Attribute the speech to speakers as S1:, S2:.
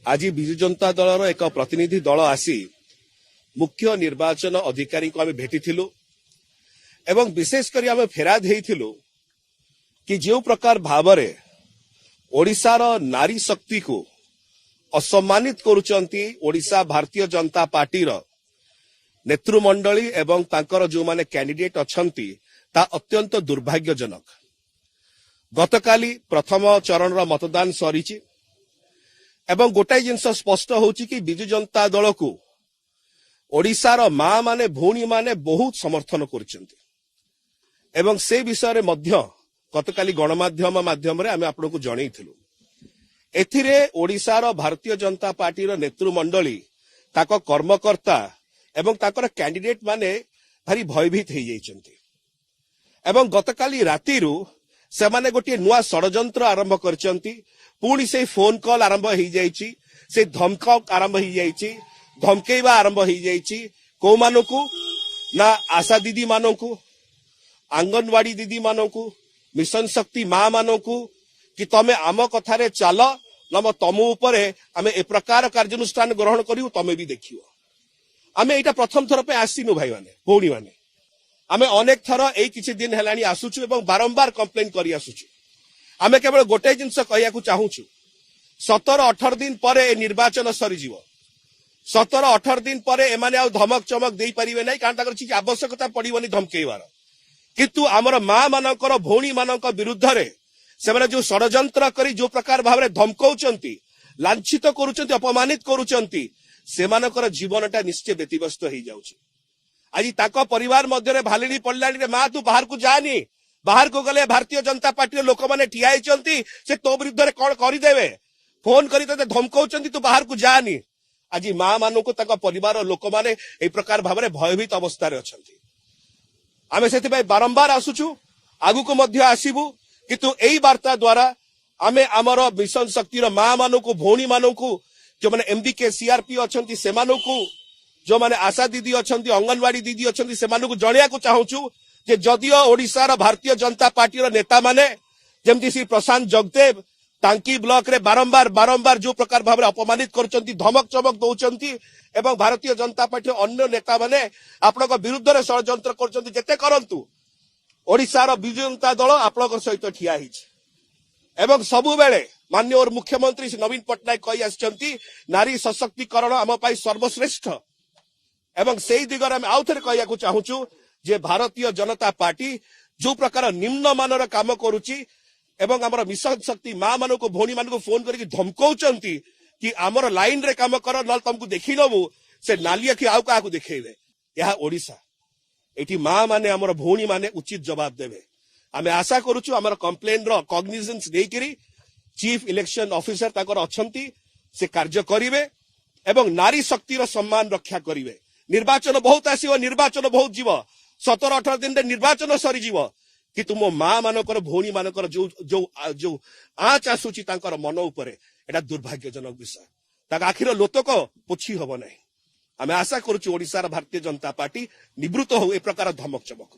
S1: आज विजु जनता दल एक प्रतिनिधि दल आसी मुख्य निर्वाचन अधिकारी को आम भेटी एवं विशेषकर आम फेराद होइथिलु कि जो प्रकार भावरे ओडिशार नारी शक्ति को असम्मानित करुचंती ओडिशा भारतीय जनता पार्टी नेतृमंडली एवं तांकर जो माने कैंडिडेट अछंती ता अत्यंत दुर्भाग्यजनक। गतकाली प्रथम चरण मतदान सरीची एवं गोटाए जिनस स्पष्ट होची कि विजु जनता दल को ओडिशार माँ माने भौणी माने बहुत समर्थन करुचंती एवं से विषय रे मध्य गतकाली गणमाध्यम माध्यम रे आमे आपनको जणैथिलु। एथिरे ओडिशार भारतीय जनता पार्टी नेतृमंडली ताको कर्मकर्ता एवं ताकर कैंडिडेट माने भारी भयभीत हो जाइछंती एवं गतकाली रातिरु से माने गोटे नुआ षडयंत्र आरंभ करचंती। पुणी से फोन कॉल आरंभ हो जाइछि, से धमक आरंभ हो जाइछि, धमकेवा आरंभ हो जाइछि। को मानकु ना आशा दीदी मानकु, आंगनवाड़ी दीदी मानकु, मिशन शक्ति माँ मानकु कि तमे आम कथारे चाल नम तम उपरे आमे ए प्रकार कार्यानुष्ठान ग्रहण करियो तमे भी देखियो। आमे एटा प्रथम थर पे आसीनु भाई माने भौणी माने आमे अनेक थर एई किछि दिन हेलानी आसुछु एवं बारंबार कंप्लेन करी आसुछु। आमे केवल गोटे जिनस कहया को चाहूछु 17-18 दिन परे ए निर्वाचन सरी जीव। 17-18 दिन परे एमाने आ धमक चमक देई परिबे नै कारण ताकर चिज आवश्यकता पड़िबनी धमकेइवार। किंतु आमर माँ मानकर भौणी मानक विरुद्ध रे सेमाने जो षडयंत्र करी जो प्रकार भाव धमकाउचंती, लांछित करूचंती, अपमानित करूचंती, सेमानकर जीवनटा निश्चय व्यतिव्यस्त हो जाउची। आज ताको परिवार मध्य भालिनी पड़लानी रे माँ तू बाहर को जानी, बाहर को गले भारतीय जनता पार्टी लोक मैंने ठिया होइचंती से तो विरुद्ध कौन करदेवे, फोन करी ते धमकाउचंती तू बाहर को जानी। आज माँ मानक परिवार लोक मैंने ए प्रकार भाव भयभीत अवस्था अछंती। आमे सेतिबाई बारंबार आसुछु, आगु को मध्य आसीबु, किंतु एई वार्ता द्वारा आमे आमर मिशन शक्तिर माँ मानकु भौणी मानकु जो माने एमबीके सीआरपी अछंती सेमानकु, जो माने आशा दीदी अछंती, अंगनवाड़ी दीदी अछंती सेमानकु जणिया को चाहूछु जे जदियो ओडिशार भारतीय जनता पार्टी नेता माने जेमती श्री प्रशांत जगदेव टांकी ब्लॉक रे बारंबार जो प्रकार भाव अपमानित करचंती, धमक चमक दउचंती एवं भारतीय जनता पार्टी अन्य नेता माने आपनक विरुद्ध रे षडयंत्र करचंती। जेते करंतु ओडिशार विजु जनता दल आपनक सहित ठिया हिच एवं सबु बेले माननीय मुख्यमंत्री श्री नवीन पट्टनायक कहि आछंती नारी सशक्तिकरण आम पाई सर्वश्रेष्ठ एवं सेही दिगरे हम आउ थरे कहिया को चाहूछु जे भारतीय जनता पार्टी जो प्रकार निम्न मानर काम करूची एवं आमर मिशन शक्ति माँ मानक भौणी मानक फोन करके धमकाउचंती कि आमर लाइन रे काम कर न तुमको देखि नबु से नाली आखि आउ का देखेबे। यह ओडिशा एठी माँ माने आमर भौणी माने उचित जवाब देबे। आमे आशा करूछु आमर कंप्लेन रो कॉग्निजेंस देकरी चीफ इलेक्शन ऑफिसर ताकर अछंती से कार्य करिवे एवं नारी शक्तिर सम्मान रक्षा करिवे। निर्वाचन बहुत आसीव, निर्वाचन बहुत जीव, 17-18 दिन रे निर्वाचन सरी जीव, किंतु मो माँ मानकर भौणी मानकर जो जो जो आँच आसुची तांकर मन उपरे एटा दुर्भाग्यजनक विषय। ताक आखिर लोतक पोछि हबो नै। आमे आशा करूछु ओडिशार भारतीय जनता पार्टी निवृत्त हो ए प्रकार धमक चमक।